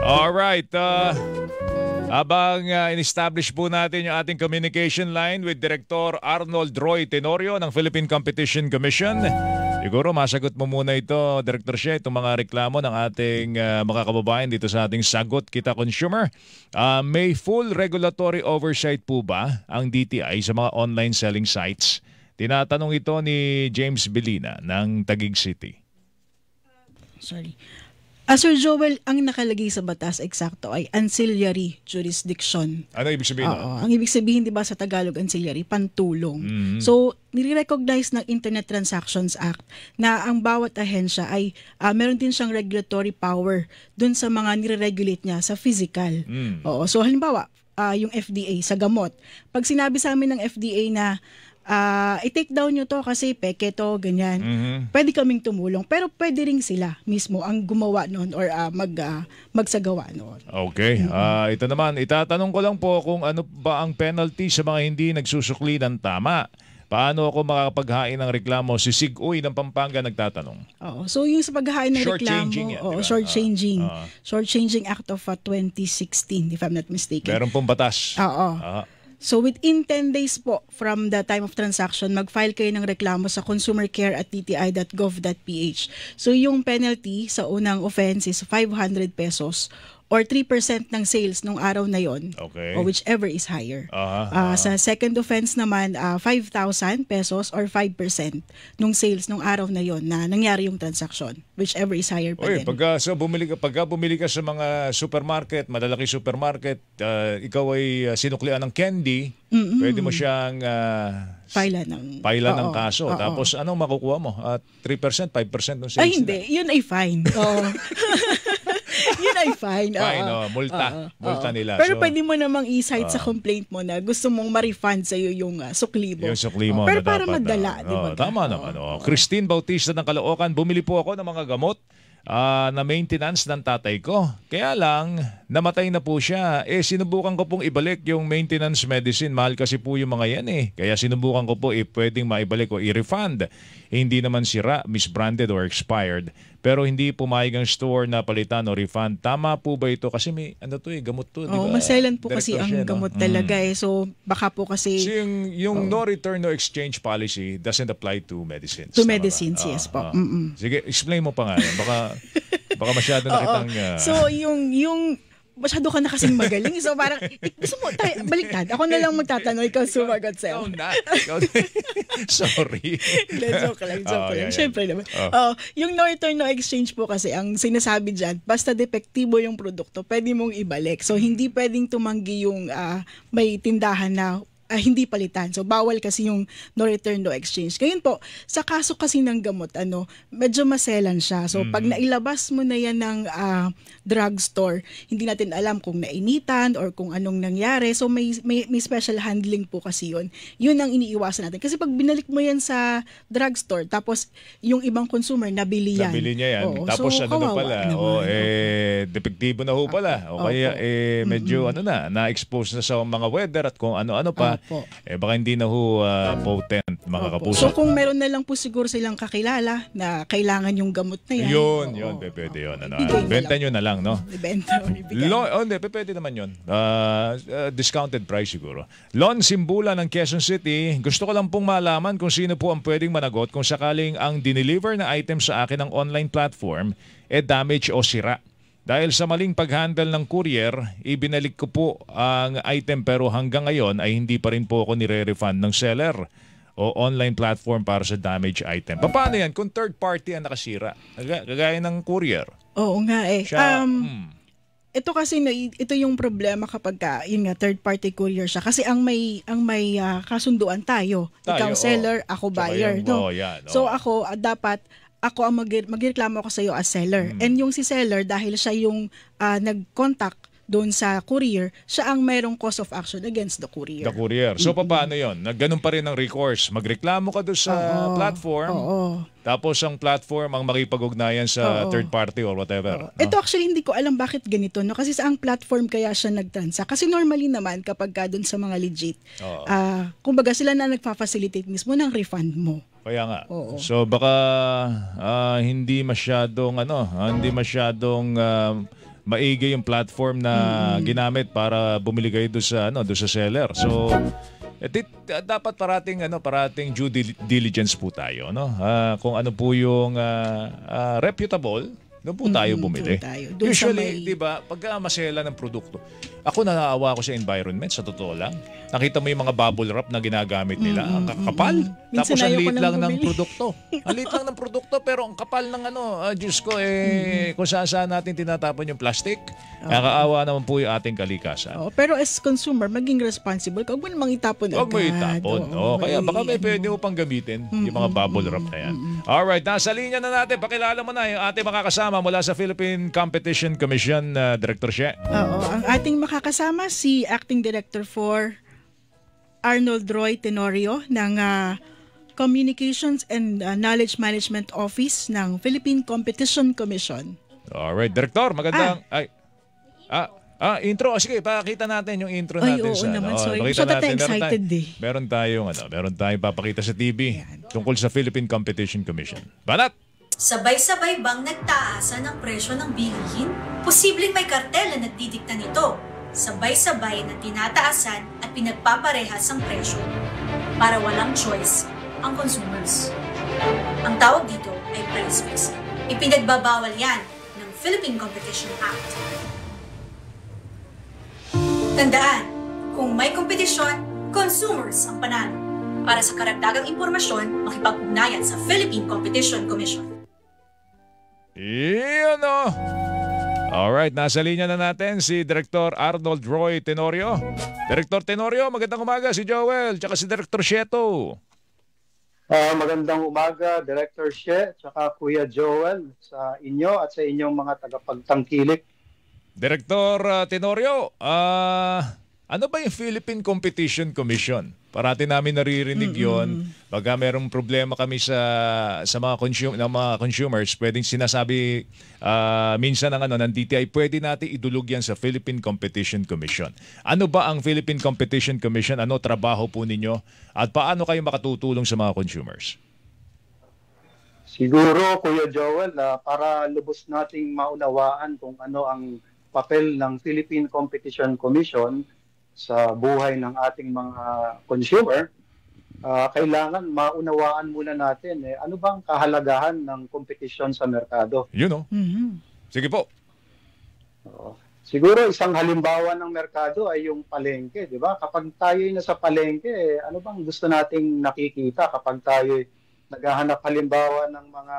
Alright, habang in-establish po natin yung ating communication line with Director Arnold Roy Tenorio ng Philippine Competition Commission, siguro masagot mo muna ito, Director Shea, itong mga reklamo ng ating mga kababayan dito sa ating Sagot Kita Consumer. May full regulatory oversight po ba ang DTI sa mga online selling sites? Tinatanong ito ni James Belina ng Taguig City. Sorry. Sir Joel, ang nakalagay sa batas eksakto ay ancillary jurisdiction. Ano ibig sabihin? Oo, ang ibig sabihin, di ba, sa Tagalog, ancillary, pantulong. So, nire-recognize ng Internet Transactions Act na ang bawat ahensya ay meron din siyang regulatory power dun sa mga nire-regulate niya sa physical. Oo, so halimbawa, yung FDA sa gamot. Pag sinabi sa amin ng FDA na i-take down nyo to kasi peke to, ganyan. Pwede kaming tumulong. Pero pwede rin sila mismo ang gumawa noon or magsagawa noon. Okay. Ito naman, itatanong ko lang po kung ano ba ang penalty sa mga hindi nagsusukli ng tama. Paano ako makakapaghain ng reklamo? Si Sig Uy ng Pampanga nagtatanong. Oo. So yung sa paghain ng reklamo, diba? Short-changing Act of 2016, if I'm not mistaken. Meron pong batas. Oo. So within 10 days po from the time of transaction, mag-file kayo ng reklamo sa consumercare@dti.gov.ph. So yung penalty sa unang offense is 500 pesos or 3% ng sales nung araw na yon, okay, or whichever is higher. Sa second offense naman, 5,000 pesos or 5% nung sales nung araw na yon na nangyari yung transaction, whichever is higher pa din. Pagka bumili ka sa mga supermarket, malalaki supermarket, ikaw ay sinuklian ng candy, pwede mo siyang pailan ng kaso. Tapos anong makukuha mo? 3%, 5% ng sales? Ay hindi, yun ay fine. Yun ay fine. Multa nila. Pero pwede mo namang i-cite sa complaint mo na gusto mong ma-refund sa'yo yung sukli mo. Yung sukli mo. Pero para madala, di ba? Tama naman. Christine Bautista ng Caloocan, bumili po ako ng mga gamot na maintenance ng tatay ko. Kaya lang, namatay na po siya. Sinubukan ko pong ibalik yung maintenance medicine. Mahal kasi po yung mga yan Kaya sinubukan ko po pwedeng maibalik o i-refund. Hindi naman sira, misbranded or expired. Pero hindi pumayag ang store na palitan o refund. Tama po ba ito? Kasi may gamot to, di ba? Maselan po kasi ang gamot talaga So baka po kasi... So yung no return, no exchange policy doesn't apply to medicines. To medicines, yes po. Sige, explain mo pa nga yan. Baka masyado na kitang... So yung masyado ka na kasing magaling. So parang, gusto mo, baliktad. Ako na lang magtatanong, ikaw sumagot sa'yo. Sorry. Joke lang. Siyempre naman. Yung no return, no exchange po kasi, ang sinasabi dyan, basta depektibo yung produkto, pwede mong ibalik. So hindi pwedeng tumanggi yung may tindahan na hindi palitan. So, bawal kasi yung no return, no exchange. Ngayon po, sa kaso kasi ng gamot, medyo maselan siya. So, pag nailabas mo na yan ng drugstore, hindi natin alam kung nainitan or kung anong nangyari. So, may special handling po kasi yun. Yun ang iniiwasan natin. Kasi pag binalik mo yan sa drugstore, tapos yung ibang consumer, nabili yan. Nabili niya yan. Tapos so, na pala. Depektibo na ho pala. O kaya, medyo na-expose na sa mga weather at kung ano-ano pa. Baka hindi na ho potent, mga kapuso. So kung meron na lang po siguro silang kakilala na kailangan yung gamot na yan. Yun, pwede yun. Benta nyo na lang, no? Ibenta o ibigay. Pwede naman yun. Discounted price siguro. Lon Simbula ng Quezon City, gusto ko lang pong malaman kung sino po ang pwedeng managot kung sakaling ang dineliver na item sa akin ng online platform damage o sira. Dahil sa maling pag-handle ng courier, ibinalik ko po ang item pero hanggang ngayon ay hindi pa rin po ako nire-refund ng seller o online platform para sa damaged item. Paano yan kung third party ang nakasira? Kagaya ng courier. Oo nga ito kasi ito yung problema kapag yun nga third party courier siya kasi ang may kasunduan tayo. Ikaw seller, ako buyer, no? So ako dapat ang magreklamo ako sa iyo as seller. And yung si seller, dahil siya yung nag-contact doon sa courier, siya ang mayroong cause of action against the courier. The courier. So, paano yun? Ganun pa rin ang recourse. Magreklamo ka doon sa platform, tapos ang platform ang makipag-ugnayan sa third party or whatever. No? Ito actually, hindi ko alam bakit ganito. No? Kasi sa ang platform kaya siya nagtransact. Kasi normally naman, kapag doon sa mga legit, kumbaga sila na nagfa-facilitate mismo ng refund mo. Kaya nga. So baka hindi masyadong maigi yung platform na ginamit para bumili kayo doon sa seller. So dapat parating due diligence po tayo, no? Kung ano po yung reputable, doon po tayo bumili. Usually, 'di ba, pag masela ng produkto, ako naawa ko sa environment, sa totoo lang. Nakita mo yung mga bubble wrap na ginagamit nila, ang kakapal. Tapos ang liit lang ng produkto. Ang liit lang ng produkto pero ang kapal ng Diyos ko kung saan natin tinatapon yung plastic. Nakakaawa naman po yung ating kalikasan. Pero as consumer, maging responsible ka. Huwag mo namang itapon agad. Huwag mo itapon. Kaya baka pwede mo pang gamitin yung mga bubble wrap na yan. Alright, nasa linya na natin. Pakilala mo na yung ating makakasama mula sa Philippine Competition Commission, Director She. Ang ating makakasama si Acting Director for Arnold Roy Tenorio ng Communications and Knowledge Management Office ng Philippine Competition Commission. Alright, Director, magandang intro. Sige, pakita natin yung intro natin oo sa naman, sorry. Pakita natin. Excited meron tayong papakita sa TV tungkol sa Philippine Competition Commission. Banat! Sabay-sabay bang nagtaasan ang presyo ng bilihin? Posibleng may kartel na nagdidikta nito. Sabay-sabay na tinataasan at pinagpaparehas ang presyo para walang choice ang consumers. Ang tawag dito ay price fixing. Ipinagbabawal yan ng Philippine Competition Act. Tandaan, kung may kompetisyon, consumers ang panalo. Para sa karagdagang impormasyon, makipag-ugnayan sa Philippine Competition Commission. Iyan o! Alright, nasa linya na natin si Director Arnold Roy Tenorio. Director Tenorio, magandang umaga si Joel, tsaka si Director Sheto. Magandang umaga, Director She, tsaka Kuya Joel, sa inyo at sa inyong mga tagapagtangkilik. Director Tenorio, ano ba yung Philippine Competition Commission? Parati namin naririnig yon. Pagka merong problema kami sa mga consumers, pwedeng sinasabi minsan ng DTI, pwede natin idulog yan sa Philippine Competition Commission. Ano ba ang Philippine Competition Commission? Ano trabaho po ninyo? At paano kayo makatutulong sa mga consumers? Siguro, Kuya Joel, para lubos nating maunawaan kung ano ang papel ng Philippine Competition Commission sa buhay ng ating mga consumer, kailangan maunawaan muna natin ano bang kahalagahan ng kompetisyon sa merkado. Sige po. Siguro isang halimbawa ng merkado ay yung palengke, di ba? Kapag tayo nasa palengke, ano bang gusto nating nakikita kapag tayo naghahanap halimbawa ng mga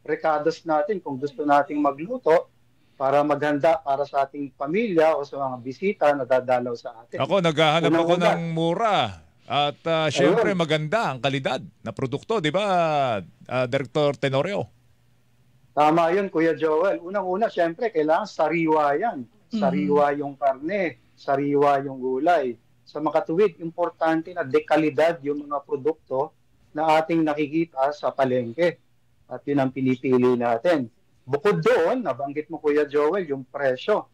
recados natin kung gusto nating magluto para maghanda para sa ating pamilya o sa mga bisita na dadalaw sa atin. Ako, naghahanap ako ng mura at syempre maganda ang kalidad na produkto, di ba, Director Tenorio? Tama yun, Kuya Joel. Unang-una, syempre, kailangan sariwa yan. Sariwa yung karne, sariwa yung gulay. Sa makatuwid, importante na dekalidad yung mga produkto na ating nakikita sa palengke. At yun ang pinipili natin. Bukod doon, nabanggit mo Kuya Joel, yung presyo.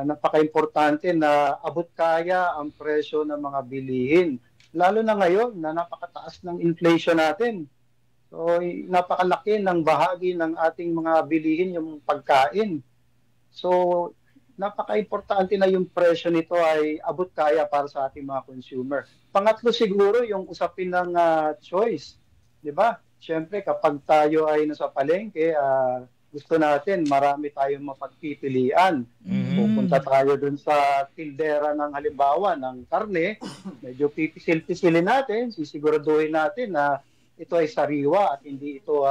Napaka-importante na abot kaya ang presyo ng mga bilihin. Lalo na ngayon na napakataas ng inflation natin. So, napakalaki ng bahagi ng ating mga bilihin yung pagkain. So, napaka-importante na yung presyo nito ay abot kaya para sa ating mga consumer. Pangatlo siguro yung usapin ng choice. Di ba? Siyempre, kapag tayo ay nasa palengke, gusto natin marami tayong mapagpipilian. Pupunta tayo dun sa tindera ng halimbawa ng karne, medyo pipisil-pisilin natin, sisiguraduhin natin na ito ay sariwa at hindi ito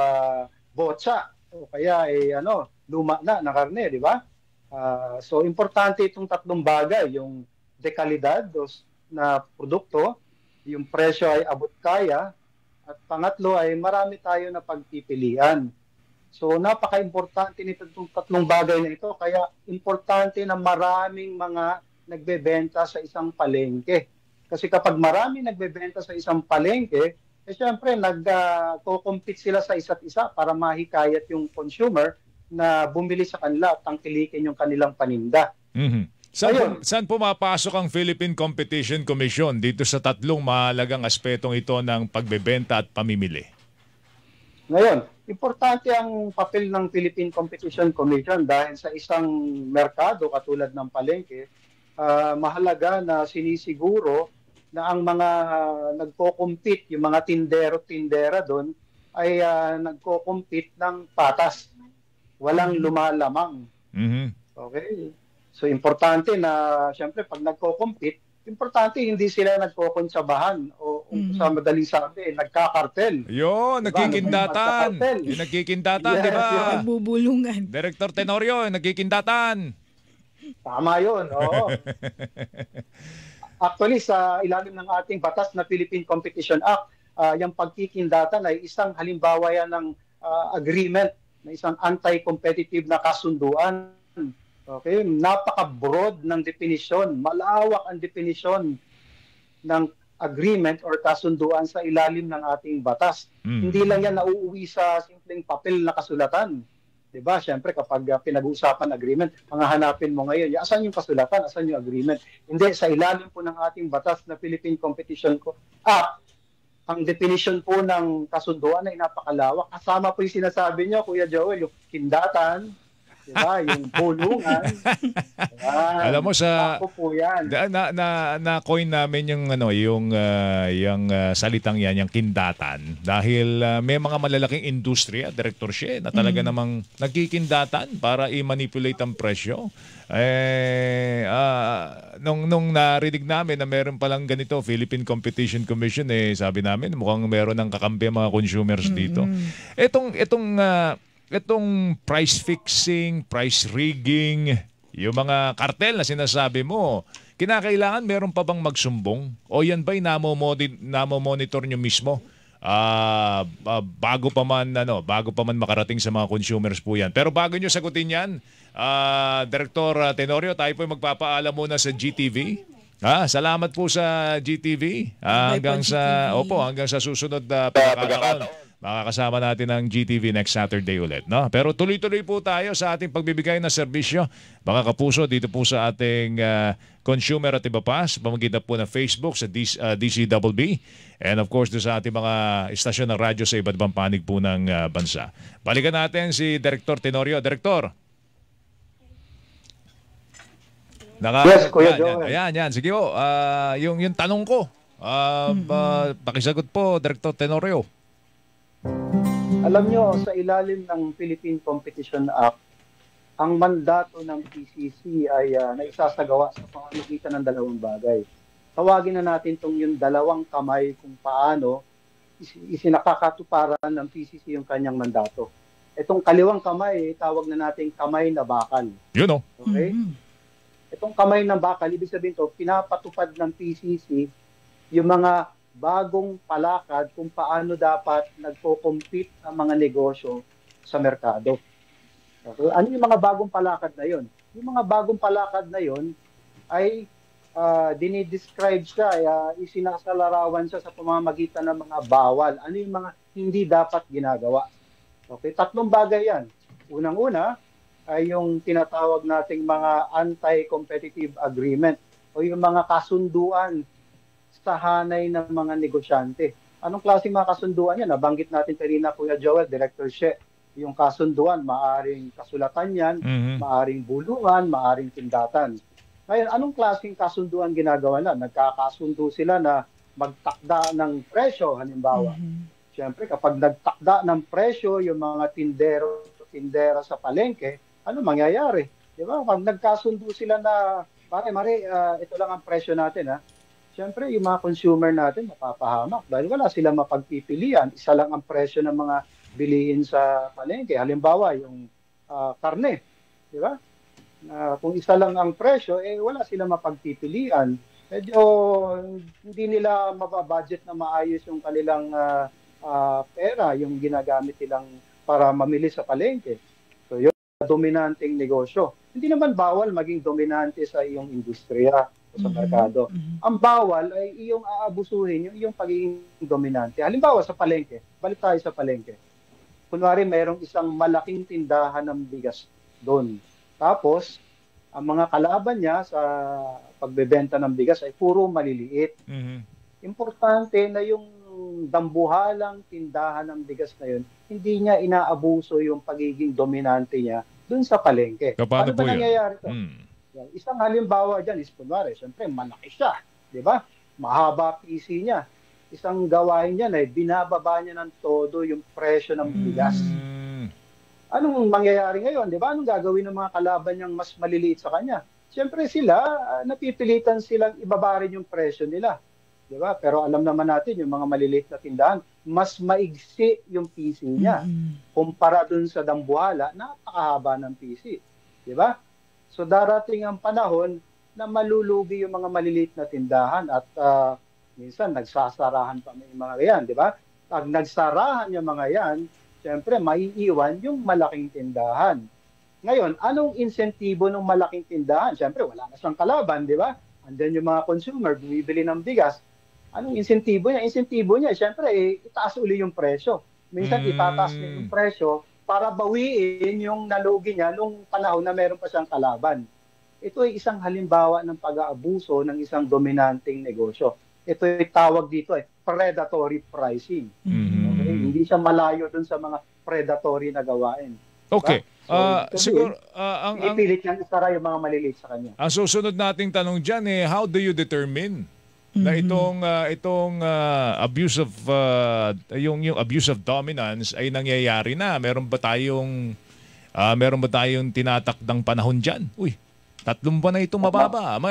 botsa o kaya luma na karne, di ba? So importante itong tatlong bagay, yung dekalidad na produkto, yung presyo ay abot kaya, at pangatlo ay marami tayo na pagpipilian. So napaka-importante nito itong tatlong bagay na ito, kaya importante na maraming mga nagbebenta sa isang palengke. Kasi kapag maraming nagbebenta sa isang palengke, syempre nagko-compete sila sa isa't isa para mahikayat yung consumer na bumili sa kanila at tangkilikin yung kanilang paninda. Saan pumapasok ang Philippine Competition Commission dito sa tatlong mahalagang aspetong ito ng pagbebenta at pamimili? Ngayon, importante ang papel ng Philippine Competition Commission dahil sa isang merkado katulad ng palengke, mahalaga na sinisiguro na ang mga nagko-compete, yung mga tindero-tindera doon, ay nagko-compete ng patas. Walang lumalamang. Mhm. Okay? So, importante na, siyempre, pag nagko-compete, importante hindi sila nagkokonsyabahan o sa madaling sabi, nagkakartel. Yun, Diba? nagkikindatan. Magkakartel. Yung nagkikindatan, Yes, di ba? yun. Nagbubulungan. Director Tenorio, nagkikindatan. Tama yun, oo. Actually, sa ilalim ng ating batas na Philippine Competition Act, yung pagkikindatan ay isang halimbawa yan ng agreement, na isang anti-competitive na kasunduan. Okay, napaka-broad ng definisyon, malawak ang definisyon ng agreement or kasunduan sa ilalim ng ating batas. Hindi lang yan nauuwi sa simpleng papel na kasulatan. 'Di ba? Siyempre kapag pinag-uusapan agreement, hanapin mo ngayon, asan yung kasulatan, asan yung agreement? Hindi, sa ilalim po ng ating batas na Philippine Competition Act, ang definition po ng kasunduan ay napakalawak. Kasama po yung sinasabi niyo, Kuya Joel, yung kindatan, diba? Yung bulungan. Diba? Alam mo sa Ako po yan. na-coin namin yung salitang yan, yung kindatan dahil may mga malalaking industriya, Director She, na talaga namang nagkikindatan para i-manipulate ang presyo. Nung narinig namin na meron palang ganito, Philippine Competition Commission, sabi namin mukhang meron ng kakampi mga consumers dito. Itong price fixing, price rigging, yung mga kartel na sinasabi mo, kinakailangan meron pa bang magsumbong? O yan ba'y namo-monitor nyo mismo? Bago pa man makarating sa mga consumers po yan. Pero bago nyo sagutin yan, Director Tenorio, tayo po magpapaalam muna sa GTV. Salamat po sa GTV. Hanggang sa susunod na pagkakataon. Makakasama natin ang GTV next Saturday ulit, no? Pero tuloy-tuloy po tayo sa ating pagbibigay ng serbisyo. Mga kapuso, dito po sa ating consumer at iba pa, sa pamamagitan po ng Facebook sa DCWB. And of course, sa ating mga istasyon ng radyo sa iba't ibang panig po ng bansa. Balikan natin si Director Tenorio. Director. Yes, Kuya Joel. Yan. Sige po, yung tanong ko, pakisagot po, Director Tenorio. Alam nyo, sa ilalim ng Philippine Competition Act, ang mandato ng PCC ay naisasagawa sa pamamagitan ng dalawang bagay. Tawagin na natin itong yung dalawang kamay kung paano isinakakatuparan ng PCC yung kanyang mandato. Itong kaliwang kamay, tawag na natin kamay na bakal. Yun o. Okay? Itong kamay ng bakal, ibig sabihin to, pinapatupad ng PCC yung mga bagong palakad kung paano dapat nagko-compete ang mga negosyo sa merkado. Okay? Ano yung mga bagong palakad na yon? Yung mga bagong palakad na yon ay dinidescribe siya, isinasalarawan siya sa pamamagitan ng mga bawal. Ano yung mga hindi dapat ginagawa? Okay? Tatlong bagay yan. Unang-una ay yung tinatawag nating mga anti-competitive agreement o yung mga kasunduan sa hanay ng mga negosyante. Anong klaseng mga kasunduan yan? Nabanggit natin kanina, Kuya Joel, Director She, yung kasunduan, maaring kasulatan yan, maaring bulungan, maaring tindatan. Ngayon, anong klaseng kasunduan ginagawa na? Nagkakasundo sila na magtakda ng presyo, halimbawa. Siyempre, kapag nagtakda ng presyo, yung mga tindera sa palengke, ano mangyayari? Di ba? Pag nagkasundo sila na, pare, ito lang ang presyo natin, ha? Siyempre, yung mga consumer natin mapapahamak dahil wala silang mapagpipilian. Isa lang ang presyo ng mga bilihin sa palengke. Halimbawa, yung karne. Di ba? Kung isa lang ang presyo, wala silang mapagpipilian. Medyo hindi nila mababudget na maayos yung kanilang pera, yung ginagamit nilang para mamili sa palengke. So, yun, dominanteng negosyo. Hindi naman bawal maging dominante sa iyong industriya sa merkado. Ang bawal ay iyong aabusuhin yung iyong pagiging dominante. Halimbawa sa palengke, balik tayo sa palengke. Kunwari mayroong isang malaking tindahan ng bigas doon. Tapos, ang mga kalaban niya sa pagbebenta ng bigas ay puro maliliit. Importante na yung yung dambuhalang tindahan ng bigas na yun, hindi niya inaabuso yung pagiging dominante niya dun sa palengke. Paano ba po yun? nangyayari ito? Isang halimbawa dyan is, kunwari, siyempre, malaki siya. Di ba? Mahaba PC niya. Isang gawain niya ay binababa niya ng todo yung presyo ng bigas. Anong mangyayari ngayon? Di ba? Anong gagawin ng mga kalaban niyang mas maliliit sa kanya? Siyempre sila, napipilitan silang ibabarin yung presyo nila. Di ba? Pero alam naman natin, yung mga maliliit na tindahan, mas maigsi yung PC niya. Kumpara dun sa dambuhala, napakahaba ng PC. Di ba? So darating ang panahon na malulugi yung mga maliliit na tindahan at minsan nagsasarahan pa may mga yan, di ba? Pag nagsarahan yung mga yan, siyempre maiiwan yung malaking tindahan. Ngayon, anong insentibo ng malaking tindahan? Siyempre, wala na siyang kalaban, di ba? Andiyan yung mga consumer, bumibili ng bigas. Anong insentibo niya? Insentibo niya, siyempre, itaas uli yung presyo. Minsan, itataas niya yung presyo para bawiin yung nalugi niya nung panahon na meron pa siyang kalaban. Ito ay isang halimbawa ng pag-aabuso ng isang dominanteng negosyo. Ito ay tawag dito predatory pricing. Okay? Hindi siya malayo dun sa mga predatory na gawain. Okay. So, siguro ipilit niyang isara yung mga maliliit sa kanya. Ang susunod nating tanong dyan how do you determine na itong abuse of yung abuse of dominance ay nangyayari na? Meron ba tayong tinatakdang panahon diyan? Uy, 3 buwan na itong mababa.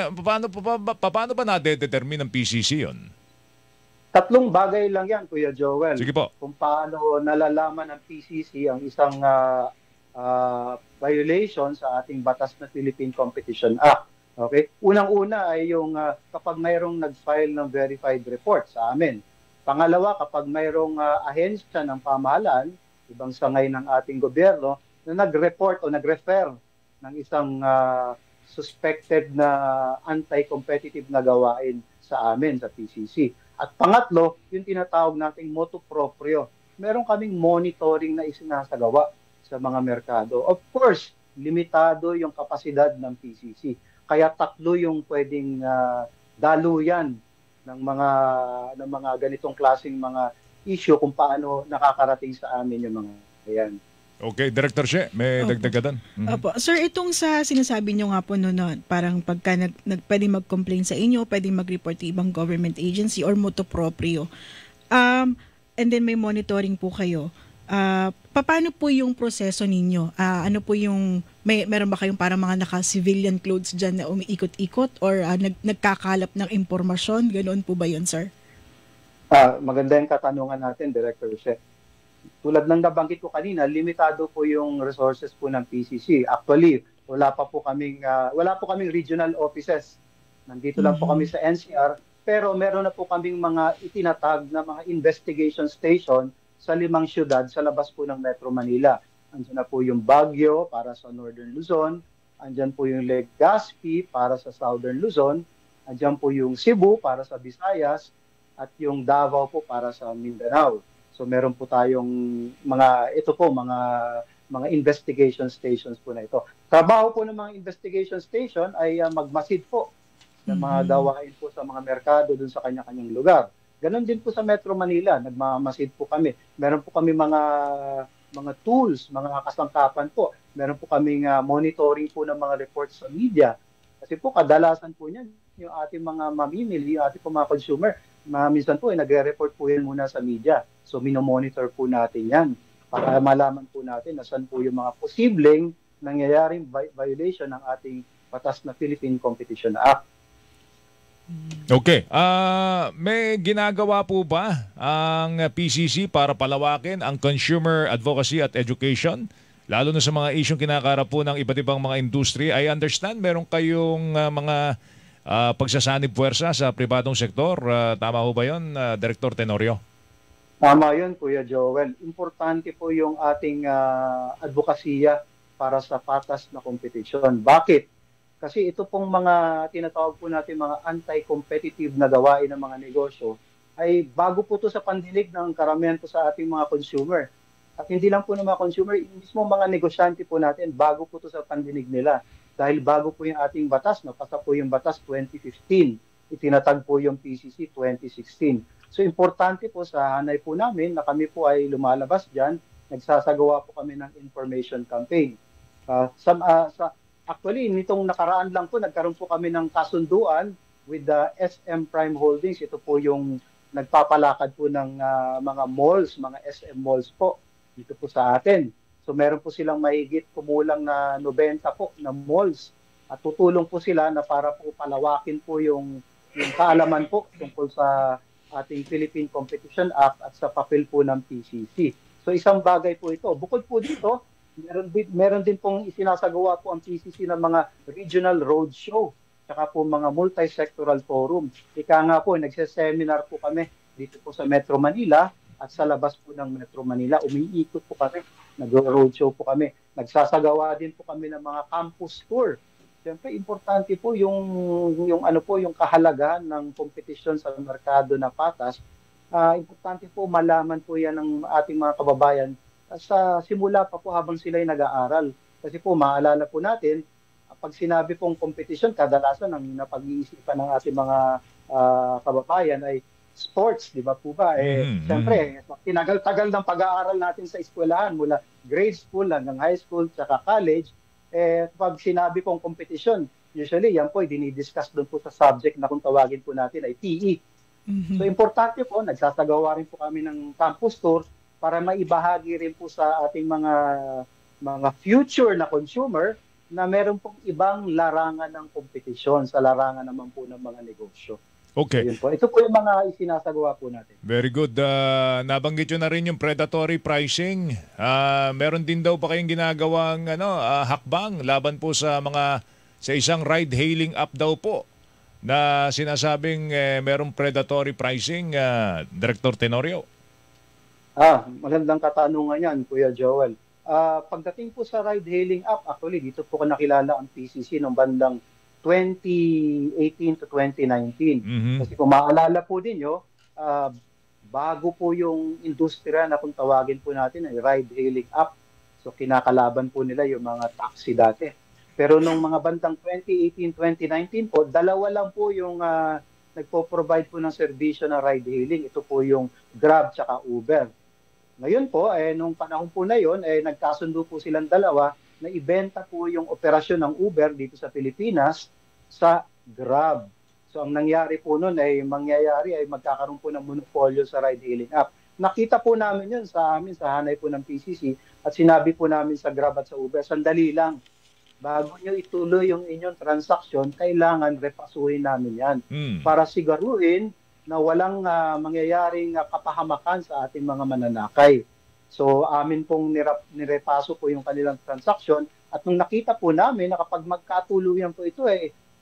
Paano ba na-determine ng PCC 'yon? 3 bagay lang yan, Kuya Joel. Sige po. Kung paano nalalaman ng PCC ang isang violation sa ating batas na Philippine Competition Act. Okay? Unang-una ay yung kapag mayroong nag-file ng verified report sa amin. Pangalawa, kapag mayroong ahensya ng pamahalaan, ibang sangay ng ating gobyerno, na nag-report o nag-refer ng isang suspected na anti-competitive na gawain sa amin, sa PCC. At pangatlo, yung tinatawag nating motu proprio. Meron kaming monitoring na isinasagawa sa mga merkado. Of course, limitado yung kapasidad ng PCC. Kaya 3 yung pwedeng daluyan ng mga ganitong klaseng mga issue kung paano nakakarating sa amin yung mga yan. Okay, Director She, may dagdag ka doon? Opo. Sir, itong sa sinasabi nyo nga po parang pagka pwedeng mag-complain sa inyo, pwedeng mag-report sa ibang government agency or motu proprio. And then may monitoring po kayo. Paano po yung proseso ninyo? Ano po yung meron ba kayong parang mga naka-civilian clothes dyan na umiikot-ikot or nagkakalap ng impormasyon? Ganoon po ba yun, sir? Maganda yung katanungan natin, Director She. Tulad ng nabanggit ko kanina, limitado po yung resources po ng PCC. Actually, wala po kaming regional offices. Nandito lang po kami sa NCR, pero meron na po kaming mga itinatag na mga investigation station sa 5 syudad sa labas po ng Metro Manila. Andiyan na po yung Baguio para sa Northern Luzon, andiyan po yung Legazpi para sa Southern Luzon, andiyan po yung Cebu para sa Visayas, at yung Davao po para sa Mindanao. So meron po tayong mga investigation stations po na ito. Trabaho po ng mga investigation station ay magmasid po ng mga gawain po sa mga merkado dun sa kanya-kanyang lugar. Ganon din po sa Metro Manila, nagmamasid po kami. Meron po kami mga tools, mga kasangkapan po. Meron po kaming monitoring po ng mga reports sa media. Kasi po kadalasan po niyan, yung ating mga mamimili, yung ating mga consumer, minsan po nagre-report po yan muna sa media. So minomonitor po natin yan para malaman po natin na saan po yung mga posibleng nangyayaring violation ng ating batas na Philippine Competition Act. Okay. May ginagawa po ba ang PCC para palawakin ang consumer advocacy at education? Lalo na sa mga isyong kinakarap po ng iba't ibang mga industry. I understand meron kayong mga pagsasanib puwersa sa pribadong sektor. Tama ho ba yun, Director Tenorio? Tama yun, Kuya Joel. Importante po yung ating advokasya para sa patas na kompetisyon. Bakit? Kasi ito pong mga tinatawag po natin mga anti-competitive na gawain ng mga negosyo ay bago po ito sa pandinig ng karamihan po sa ating mga consumer. At hindi lang po ng mga consumer, mismo mga negosyante po natin, bago po ito sa pandinig nila. Dahil bago po yung ating batas, napasa po yung batas 2015, itinatag po yung PCC 2016. So importante po sa hanay po namin na kami po ay lumalabas dyan, nagsasagawa po kami ng information campaign. Actually, nitong nakaraan lang po, nagkaroon po kami ng kasunduan with the SM Prime Holdings. Ito po yung nagpapalakad po ng mga malls, mga SM malls po dito po sa atin. So meron po silang mahigit kumulang na 90 po na malls at tutulong po sila na para po palawakin po yung kaalaman po tungkol sa ating Philippine Competition Act at sa papel po ng PCC. So isang bagay po ito. Bukod po dito, meron din pong isinasagawa po ang PCC ng mga regional roadshow tsaka po mga multi-sectoral forum. Ika nga po, nagseseminar po kami dito po sa Metro Manila at sa labas po ng Metro Manila. Umiikot po kami, nag-roadshow po kami. Nagsasagawa din po kami ng mga campus tour. Siyempre, importante po yung kahalagahan ng kompetisyon sa merkado na patas. Importante po malaman po yan ng ating mga kababayan sa simula pa po habang sila ay nag-aaral. Kasi po, maalala po natin, pag sinabi pong kompetisyon, kadalasan ang napag-iisipan ng ating mga kababayan ay sports, di ba po ba? Siyempre, tinagal-tagal ng pag-aaral natin sa eskwelahan mula grade school hanggang high school tsaka college. Pag sinabi pong kompetisyon, usually yan po ay dinidiscuss doon po sa subject na kung tawagin po natin ay PE. So importante po, nagsasagawa rin po kami ng campus tour para maibahagi rin po sa ating mga future na consumer na meron pong ibang larangan ng kompetisyon sa larangan naman po ng mga negosyo. Okay. So, ito po yung mga isinasagawa po natin. Very good. Nabanggit nyo na rin yung predatory pricing. Meron din daw pa kayong ginagawang hakbang laban po sa isang ride-hailing app daw po na sinasabing merong predatory pricing, Director Tenorio. Magandang katanungan yan, Kuya Joel. Pagdating po sa ride-hailing app, actually dito po nakilala ang PCC noong bandang 2018 to 2019. Kasi kung maalala po ninyo, bago po yung industriya na kung tawagin po natin ay ride-hailing app. So kinakalaban po nila yung mga taxi dati. Pero nung mga bandang 2018-2019 po, dalawa lang po yung nagpo-provide po ng serbisyo na ride-hailing. Ito po yung Grab tsaka Uber. Ngayon po, nung panahon po na yun, nagkasundo po silang dalawa na ibenta po yung operasyon ng Uber dito sa Pilipinas sa Grab. So ang nangyari po noon ay magkakaroon po ng monopolyo sa ride-hailing app. Nakita po namin yun sa hanay po ng PCC at sinabi po namin sa Grab at sa Uber, sandali lang. Bago nyo ituloy yung inyong transaksyon, kailangan repasuhin namin yan para siguruhin na walang mangyayaring kapahamakan sa ating mga mananakay. So amin pong nirepaso po yung kanilang transaksyon at nung nakita po namin na kapag magkatuluyan po ito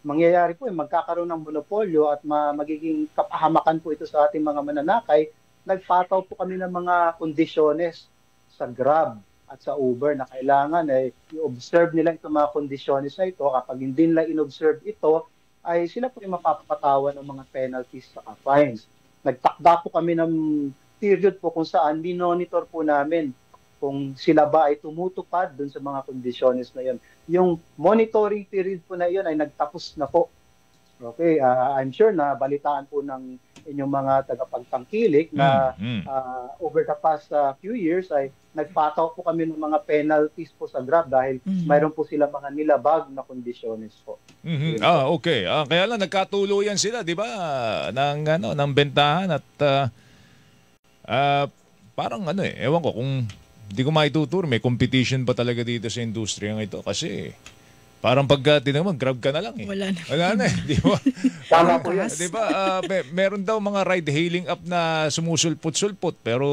mangyayari po magkakaroon ng monopolyo at magiging kapahamakan po ito sa ating mga mananakay, nagpataw po kami ng mga kondisyones sa Grab at sa Uber na kailangan i-observe nila itong mga kondisyones na ito. Kapag hindi nila in-observe ito, ay sila po yung mapapatawan ng mga penalties sa fines. Nagtakda po kami ng period po kung saan minonitor po namin kung sila ba ay tumutupad dun sa mga kondisyones na yun. Yung monitoring period po na yun ay nagtapos na po. Okay, I'm sure na balitaan po ng inyong mga tagapagtangkilik na over the past few years ay nagpataw po kami ng mga penalties po sa Grab dahil mayroon po sila mga nilabag na kondisyones po. Okay. Kaya lang nagkatuluyan sila, 'di ba? Ng bentahan at parang ewan ko kung hindi ko maituturo, may competition ba talaga dito sa industriya ng ito kasi parang pagka tinamang Grab ka na lang Wala na di ba? Tama po yan. Di ba? Meron daw mga ride-hailing app na sumusulpot-sulpot pero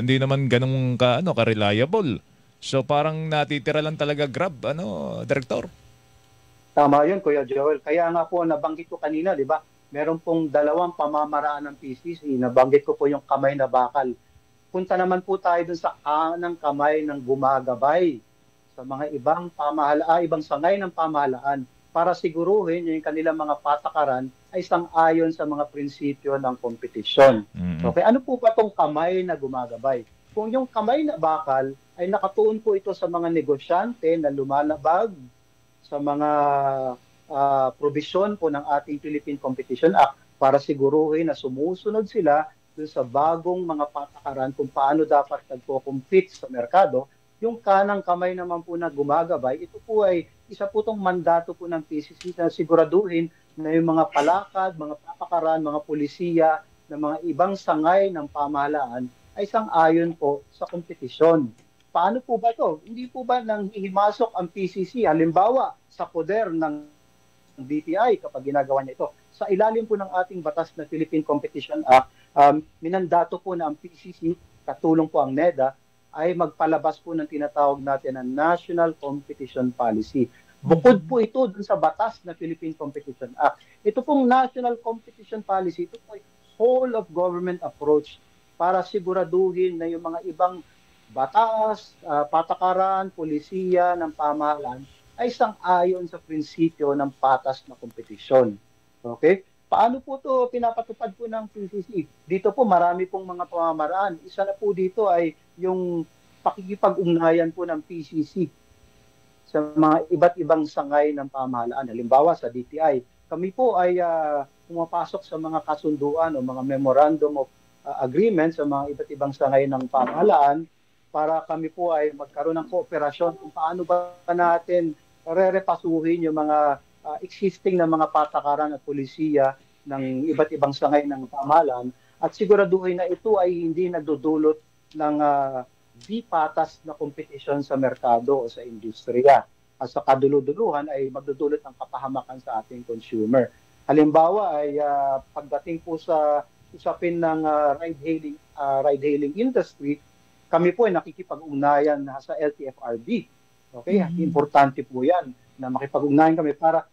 hindi naman ganun ka-reliable. So parang natitira lang talaga Grab, Director? Tama yun, Kuya Joel. Kaya nga po, nabanggit ko kanina, di ba? Meron pong dalawang pamamaraan ng PCC. Nabanggit ko po yung kamay na bakal. Punta naman po tayo dun sa kanang kamay ng gumagabay sa mga ibang sangay ng pamahalaan para siguruhin yung kanilang mga patakaran ay sang-ayon sa mga prinsipyo ng kompetisyon. Okay, ano po ba itong kamay na gumagabay? Kung yung kamay na bakal ay nakatuon po ito sa mga negosyante na lumalabag sa mga probisyon po ng ating Philippine Competition Act para siguruhin na sumusunod sila dun sa bagong mga patakaran kung paano dapat nagko-compete sa merkado, yung kanang kamay naman po na gumagabay, ito po ay isa po itong mandato po ng PCC na siguraduhin na yung mga palakad, mga patakaran, mga pulisiya, na mga ibang sangay ng pamahalaan ay sang-ayon po sa kompetisyon. Paano po ba ito? Hindi po ba nang hihimasok ang PCC, halimbawa sa poder ng DTI kapag ginagawa niya ito? Sa ilalim po ng ating batas na Philippine Competition Act, minandato po na ang PCC, katulong po ang NEDA, ay magpalabas po ng tinatawag natin na National Competition Policy. Bukod po ito dun sa batas na Philippine Competition Act. Ito pong National Competition Policy, ito po ay whole of government approach para siguraduhin na yung mga ibang batas, patakaran, pulisiya ng pamahalaan ay sang-ayon sa prinsipyo ng patas na kompetisyon. Okay? Paano po ito pinapatupad po ng PCC? Dito po marami pong mga pamamaraan. Isa na po dito ay yung pakikipag-ugnayan po ng PCC sa mga iba't ibang sangay ng pamahalaan. Halimbawa sa DTI, kami po ay pumapasok sa mga kasunduan o mga memorandum of agreement sa mga iba't ibang sangay ng pamahalaan para kami po ay magkaroon ng kooperasyon kung paano ba natin rerepasuhin yung mga existing na mga patakaran at pulisiya ng iba't ibang sangay ng pamahalaan at siguraduhin na ito ay hindi nagdudulot ng di patas na kompetisyon sa merkado o sa industriya. At sa kaduluduluhan ay magdudulot ng kapahamakan sa ating consumer. Halimbawa ay pagdating po sa usapin ng ride-hailing industry, kami po ay nakikipag-ugnayan sa LTFRB. Okay? Importante po yan na makipag-ugnayan kami para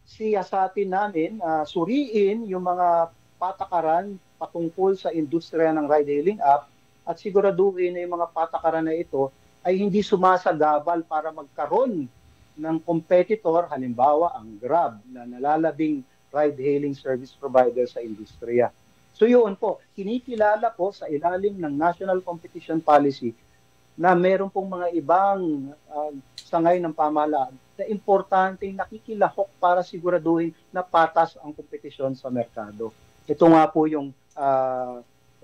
siyasatin namin, suriin yung mga patakaran patungkol sa industriya ng ride-hailing app at siguraduhin na yung mga patakaran na ito ay hindi sumasagabal para magkaroon ng competitor, halimbawa ang Grab na nalalabing ride-hailing service provider sa industriya. So yun po, kinikilala po sa ilalim ng National Competition Policy na meron pong mga ibang sangay ng pamahalaan na importanteng nakikilahok para siguraduhin na patas ang kompetisyon sa merkado. Ito nga po yung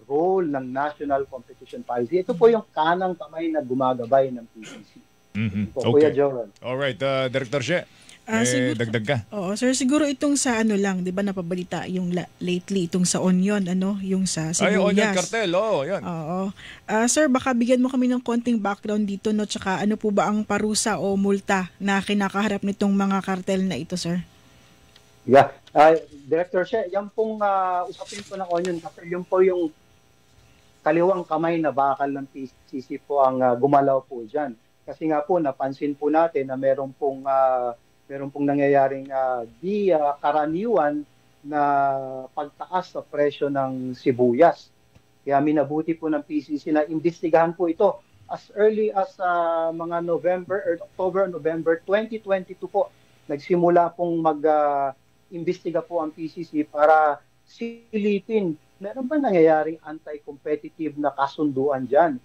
role ng National Competition Policy. Ito po yung kanang kamay na gumagabay ng PCC. Okay. Kuya Joel. Alright, Director She, dagdag ka. Oo, sir, siguro itong sa ano lang, 'di ba napabalita yung lately itong sa Onion, yung sa sibuyas. Ay, Onion cartel, yan. Oo. Sir, baka bigyan mo kami ng konting background dito, no, tsaka ano po ba ang parusa o multa na kinakaharap nitong mga cartel na ito, sir? Yeah. Director She, yan pong usapin po ng Onion cartel, yung po yung kaliwang kamay na bakal ng PCC po ang gumalaw po diyan. Kasi nga po napansin po natin na meron pong nangyayaring di karaniwan na pagtaas sa presyo ng sibuyas. Kaya minabuti po ng PCC na imbestigahan po ito as early as mga October-November 2022 po. Nagsimula pong mag-imbestiga po ang PCC para silipin meron ba nangyayaring anti-competitive na kasunduan dyan.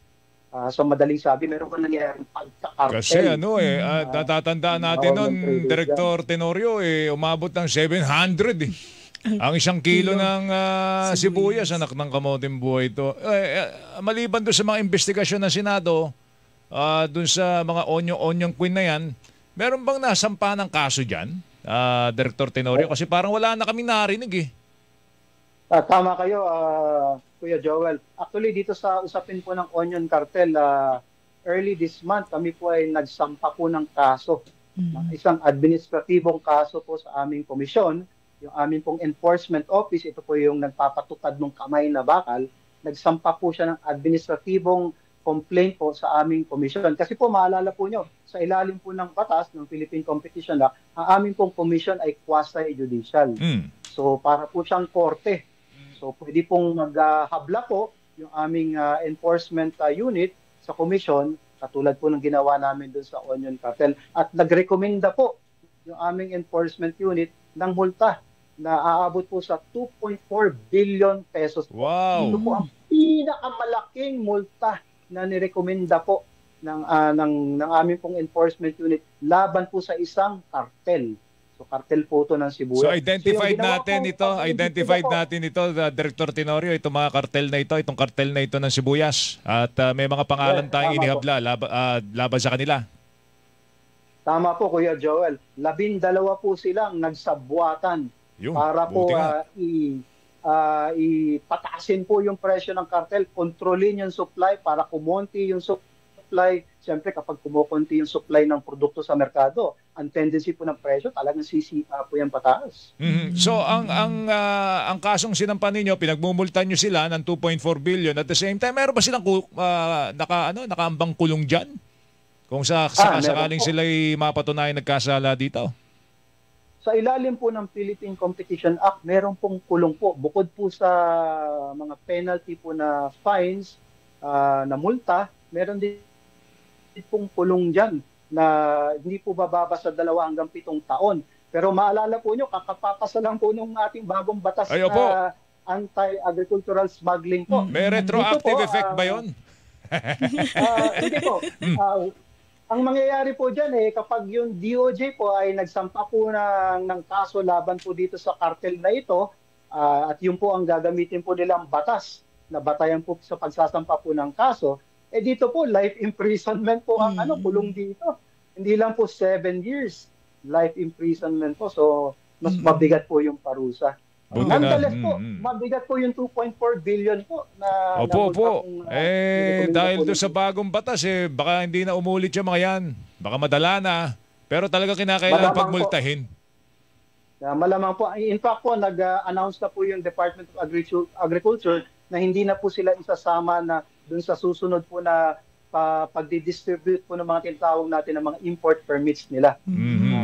So madaling sabi, meron ba nangyayaring pagkakartel? Kasi natatandaan natin noon, Director Tenorio, umabot ng 700 ang isang kilo ng sibuyas, anak ng kamoting buhay ito. Maliban doon sa mga investigasyon ng Senado, doon sa mga onion queen na yan, meron bang nasampa ng kaso dyan, Director Tenorio? Kasi parang wala na kami narinig Tama kayo, Kuya Joel. Actually, dito sa usapin po ng Onion Cartel, early this month, kami po ay nagsampa po ng kaso. Isang administratibong kaso po sa aming komisyon. Yung aming pong enforcement office, ito po yung nagpapatupad ng kamay na bakal. Nagsampa po siya ng administratibong complaint po sa aming komisyon. Kasi po, maalala po nyo, sa ilalim po ng batas ng Philippine Competition Act, ang aming pong komisyon ay quasi-judicial. So, para po siyang korte. So pwede pong maghabla po yung aming enforcement unit sa komisyon, katulad po ng ginawa namin doon sa Onion Cartel. At nagrekomenda po yung aming enforcement unit ng multa na aabot po sa 2.4 billion pesos. Wow! Ito po ang pinakamalaking multa na nirekomenda po ng aming pong enforcement unit laban po sa isang cartel. So So cartel po ito ng sibuyas. So identified natin ito, Director Tenorio, itong mga kartel na ito, itong kartel na ito ng sibuyas. At may mga pangalan tayong inihabla laban sa kanila. Tama po, Kuya Joel. 12 po silang nagsabwatan para po ipataasin po yung presyo ng kartel, kontrolin yung supply para kumonti yung supply. Siyempre, kapag kumukonti yung supply ng produkto sa merkado, ang tendency po ng presyo talagang sisipa po yan pataas. So, ang kasong sinampan ninyo, pinagmumultan nyo sila ng 2.4 billion. At the same time, meron ba silang nakaambang kulong dyan? Kung sakaling sila'y mapatunayan nagkasala dito? Sa ilalim po ng Philippine Competition Act, meron pong kulong po. Bukod po sa mga penalty po na fines, na multa, meron din pong kulong dyan na hindi po bababa sa 2 hanggang 7 taon. Pero maalala po nyo, kakapapasa lang po ng ating bagong batas na anti-agricultural smuggling po. May retroactive effect ba yun? Hindi po. Ang mangyayari po dyan kapag yung DOJ po ay nagsampa po ng kaso laban po dito sa cartel na ito, at yun po ang gagamitin po nilang batas na batayan po sa pagsasampa po ng kaso, dito po life imprisonment po ang kulong dito. Hindi lang po 7 years life imprisonment po. So mas mabigat po yung parusa. Nonetheless po, mabigat po yung 2.4 billion po na Opo. Dahil doon sa bagong batas, baka hindi na umulit yung mga yan. Baka madala na. Pero talaga kinakailangan pagmultahin. Malamang po. In fact po, nag-announce na po yung Department of Agriculture na hindi na po sila isasama na doon sa susunod po na pagdi-distribute po ng mga tinatawag natin ng mga import permits nila.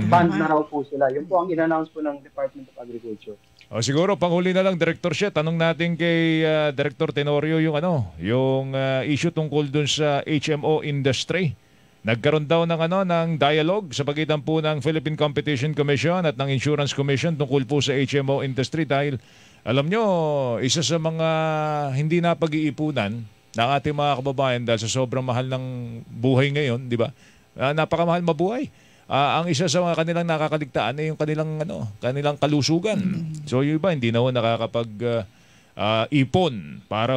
Banned na raw po sila. Yun po ang in-announce po ng Department of Agriculture. Siguro panghuli na lang, Director Siya, tanong natin kay Director Tenorio yung issue tungkol dun sa HMO industry. Nagkaroon daw ng dialogue sa pagitan po ng Philippine Competition Commission at ng Insurance Commission tungkol po sa HMO industry dahil alam nyo, isa sa mga hindi na pag-iipunan ng ating mga kababayan dahil sa sobrang mahal ng buhay ngayon, di ba? Napakamahal mabuhay. Ang isa sa mga kanilang nakakaligtaan ay yung kanilang kalusugan. So yung iba hindi na ho nakakapag ipon para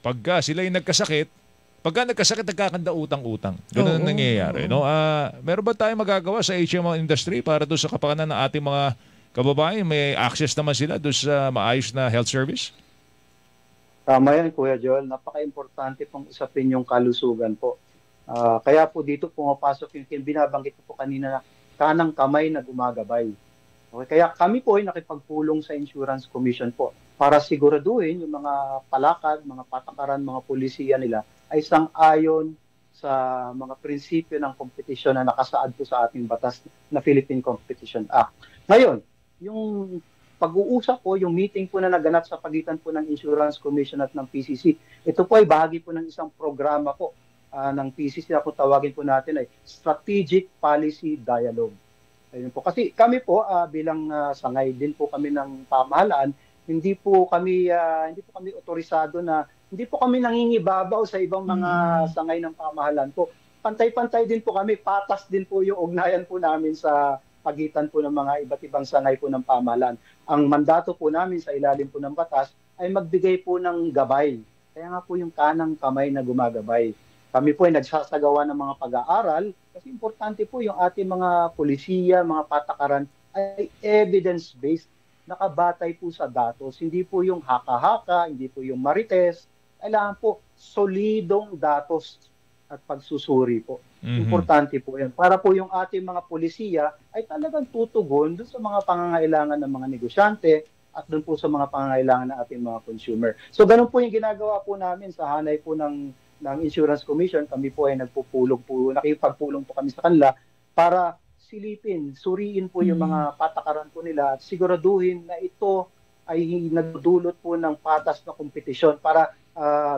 pagka sila yung nagkasakit, nagkakanda utang-utang. Ganun ang nangyayari. No? Meron ba tayong magagawa sa HMO industry para doon sa kapakanan ng ating mga kababayan? May access naman sila doon sa maayos na health service? Tama yan, Kuya Joel. Napaka-importante pong usapin yung kalusugan po. Kaya po dito pumapasok yung binabanggit ko po kanina na kanang kamay na gumagabay. Okay, kaya kami po ay nakipagpulong sa Insurance Commission po para siguraduhin yung mga palakad, mga patakaran, mga pulisiya nila ay sang-ayon sa mga prinsipyo ng kompetisyon na nakasaad po sa ating batas na Philippine Competition Act. Ngayon, yung pag-uusap po, yung meeting po na naganap sa pagitan po ng Insurance Commission at ng PCC, ito po ay bahagi po ng isang programa po ng PCC na kung tawagin po natin ay Strategic Policy Dialogue. Ayun po. Kasi kami po bilang sangay din po kami ng pamahalaan, hindi po kami otorisado na hindi po kami nangingibabaw sa ibang mga sangay ng pamahalaan po. Pantay-pantay din po kami, patas din po yung ugnayan po namin sa pagitan po ng mga iba't ibang sangay po ng pamahalaan. Ang mandato po namin sa ilalim po ng batas ay magbigay po ng gabay. Kaya nga po yung kanang kamay na gumagabay. Kami po ay nagsasagawa ng mga pag-aaral kasi importante po yung ating mga polisiya, mga patakaran ay evidence-based, nakabatay po sa datos. Hindi po yung haka-haka, hindi po yung marites. Kailangan po solidong datos at pagsusuri po. Importante po yan. Para po yung ating mga polisiya ay talagang tutugon doon sa mga pangangailangan ng mga negosyante at doon po sa mga pangangailangan ng ating mga consumer. So ganun po yung ginagawa po namin sa hanay po ng Insurance Commission. Kami po ay nakipagpulong po kami sa kanila para silipin, suriin po yung mga patakaran po nila at siguraduhin na ito ay nagdudulot po ng patas na kompetisyon para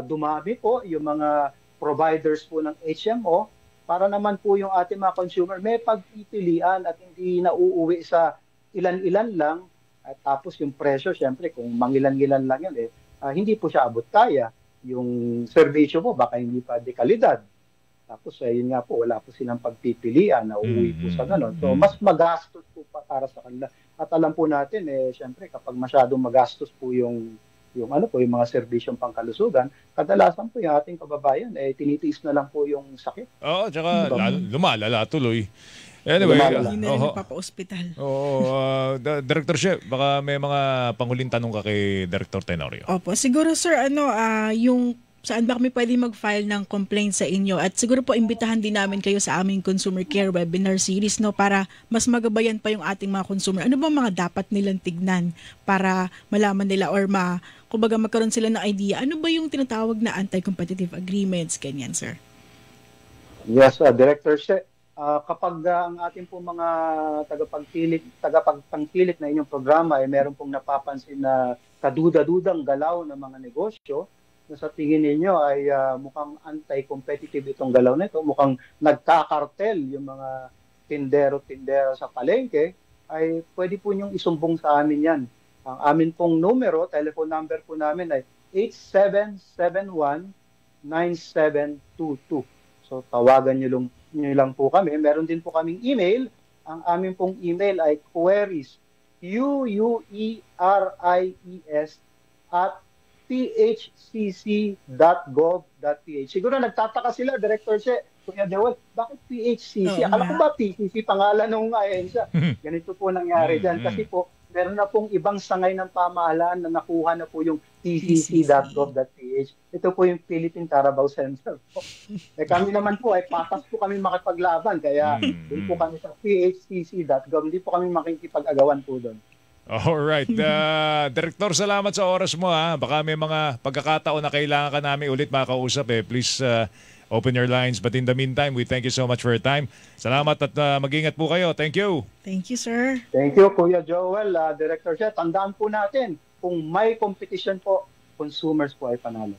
dumami po yung mga providers po ng HMO para naman po yung ating mga consumer may pagpipilian at hindi na uuwi sa ilan-ilan lang at tapos yung presyo, syempre kung mangilan-gilan lang yan hindi po siya abot kaya. Yung serbisyo po baka hindi pa dekalidad. Tapos yun nga po, wala po silang pagpipilian na uuwi po sa ganon. So mas magastos po para sa kanila. At alam po natin, syempre kapag masyadong magastos po yung mga serbisyong pangkalusugan, kadalasan po yung ating kababayan, tinitiis na lang po yung sakit. Oo, tsaka lumalala tuloy. Anyway, hindi na rin nagpapa-ospital. Director Chef, baka may mga panghuling tanong ka kay Director Tenorio. Opo, siguro sir, yung saan ba kami pwede mag-file ng complaint sa inyo? At siguro po imbitahan din namin kayo sa aming Consumer Care webinar series, no, para mas magabayan pa yung ating mga consumer. Ano ba mga dapat nilang tignan para malaman nila or kumbaga magkaroon sila ng idea? Ano ba yung tinatawag na anti-competitive agreements? Ganyan, sir. Yes, Director Chef. Kapag ang ating po mga tagapagtangkilik na inyong programa ay meron pong napapansin na kaduda-dudang galaw ng mga negosyo, na sa tingin ninyo ay mukhang anti-competitive itong galaw na ito, mukhang nagkakartel yung mga tindero-tindero sa palengke, ay pwede po niyong isumbong sa amin yan. Ang amin pong numero, telephone number po namin ay 8771-9722. So tawagan niyo lang po kami. Meron din po kaming email. Ang amin pong email ay queries, queries@phcc.gov.ph. Siguro nagtataka sila, Director Kuya Joel, bakit PHCC? Alam ko ba PCC pangalan ng ahensya? Ganito po nangyari dyan. Kasi po, meron na pong ibang sangay ng pamahalaan na nakuha na po yung pcc.gov.ph. Ito po yung Philippine Carabao Center. Kami naman po ay patas po kami makipaglaban. Kaya doon po kami sa phcc.gov. Hindi po kami makikipag-agawan po doon. Alright. Director, salamat sa oras mo. Baka may mga pagkakataon na kailangan ka namin ulit makausap. Please open your lines. But in the meantime, we thank you so much for your time. Salamat at mag-ingat po kayo. Thank you. Thank you, sir. Thank you, Kuya Joel. Director Chef, tandaan po natin, kung may competition po, consumers po ay panalo.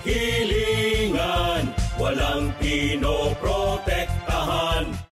Hilingan, walang pinoprotektahan.